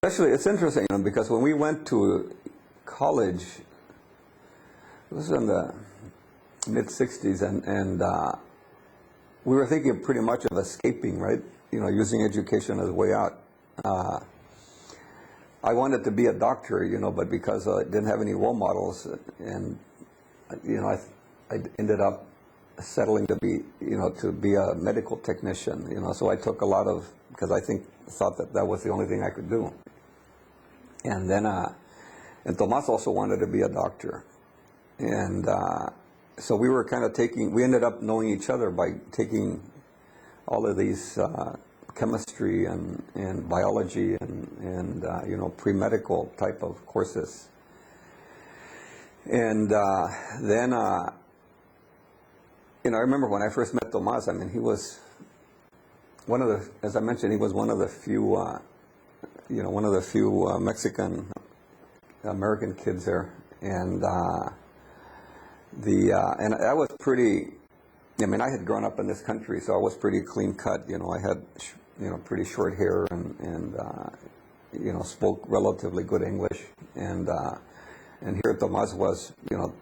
Especially, it's interesting, because when we went to college, it was in the mid-'60s, and we were thinking pretty much of escaping, right? Using education as a way out. I wanted to be a doctor, but because I didn't have any role models, and I ended up settling to be a medical technician. So I took a lot of, because I thought that was the only thing I could do. And then, and Tomas also wanted to be a doctor, and so we were kind of we ended up knowing each other by taking all of these chemistry and biology and pre-medical type of courses. And then, I remember when I first met Tomas, he was one of the, as I mentioned, he was one of the few, Mexican American kids there. And and I was pretty, I had grown up in this country, so I was pretty clean cut. I had, pretty short hair and spoke relatively good English. And here Tomas was,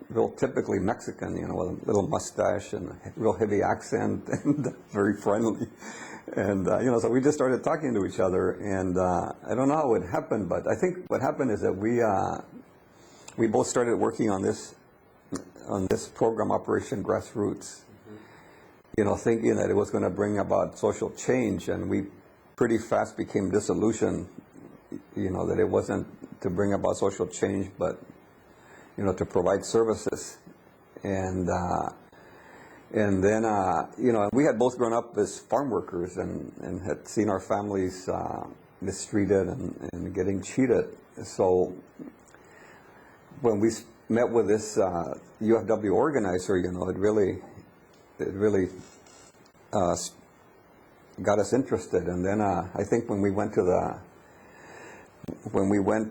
real typically Mexican, with a little mustache and a real heavy accent and very friendly. And, so we just started talking to each other. And I don't know how it happened, but I think what happened is that we both started working on this program, Operation Grassroots, thinking that it was going to bring about social change. And we pretty fast became disillusioned, that it wasn't to bring about social change, but to provide services. And then, we had both grown up as farm workers and had seen our families mistreated and getting cheated. So when we met with this UFW organizer, it really got us interested. And then I think when we went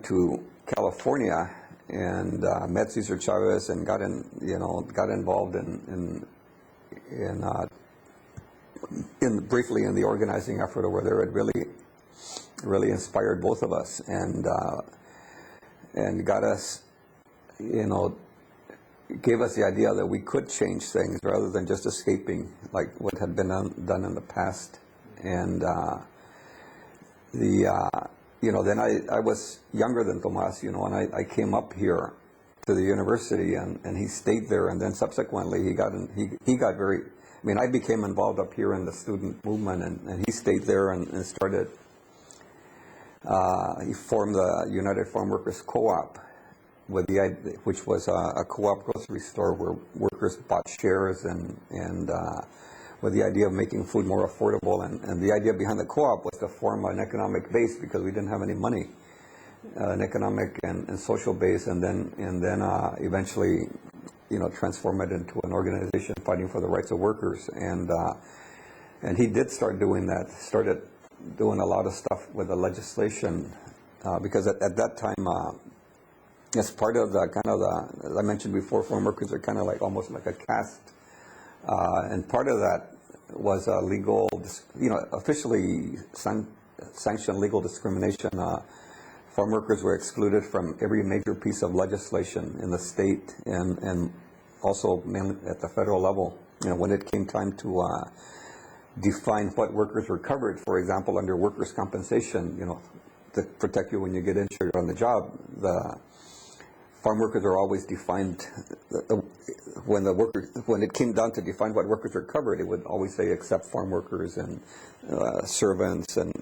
to California and met Cesar Chavez and got involved briefly in the organizing effort over there, it really inspired both of us and got us, gave us the idea that we could change things rather than just escaping like what had been done in the past. And then I was younger than Tomas, and I came up here to the university, and he stayed there, and then subsequently he got very, I became involved up here in the student movement, and he stayed there and started, he formed the United Farm Workers Co-op, which was a co-op grocery store where workers bought shares and with the idea of making food more affordable. And the idea behind the co-op was to form an economic base because we didn't have any money, an economic and social base, and then eventually, transform it into an organization fighting for the rights of workers. And he did start doing that, started doing a lot of stuff with the legislation, because at that time, as part of the as I mentioned before, farm workers are kind of like almost like a caste. And part of that was legal, officially sanctioned legal discrimination. Farm workers were excluded from every major piece of legislation in the state and also mainly at the federal level. When it came time to define what workers were covered, for example, under workers' compensation, to protect you when you get injured on the job, the farm workers are always defined. When it came down to define what workers are covered, it would always say except farm workers and servants and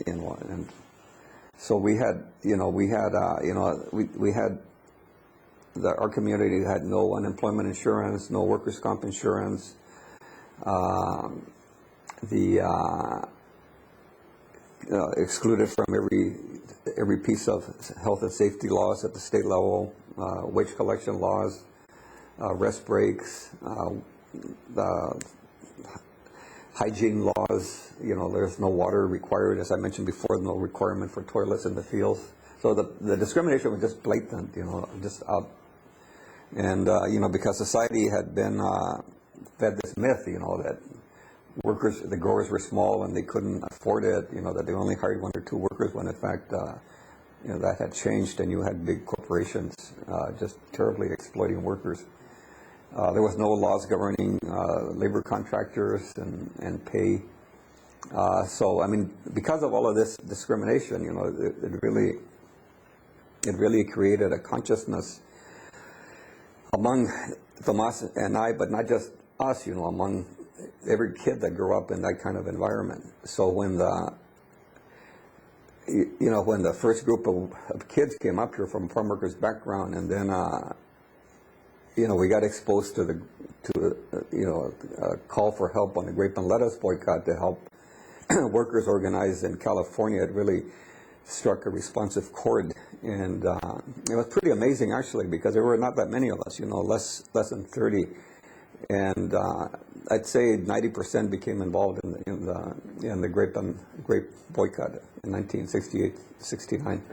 so we had our community had no unemployment insurance, no workers' comp insurance. Excluded from every piece of health and safety laws at the state level, wage collection laws, rest breaks, hygiene laws. There's no water required, as I mentioned before, no requirement for toilets in the fields. So the discrimination was just blatant, just out. And because society had been fed this myth, that the growers were small and they couldn't afford it, that they only hired 1 or 2 workers, when in fact that had changed, and you had big corporations just terribly exploiting workers. There was no laws governing labor contractors and pay. So, I mean, because of all of this discrimination, it really created a consciousness among Tomas and I, but not just us, among every kid that grew up in that kind of environment. So when the first group of kids came up here from farm workers background, and then we got exposed to a call for help on the grape and lettuce boycott to help workers organize in California. It really struck a responsive chord, and it was pretty amazing actually, because there were not that many of us, less than 30, and I'd say 90% became involved in the grape boycott in 1968, 69.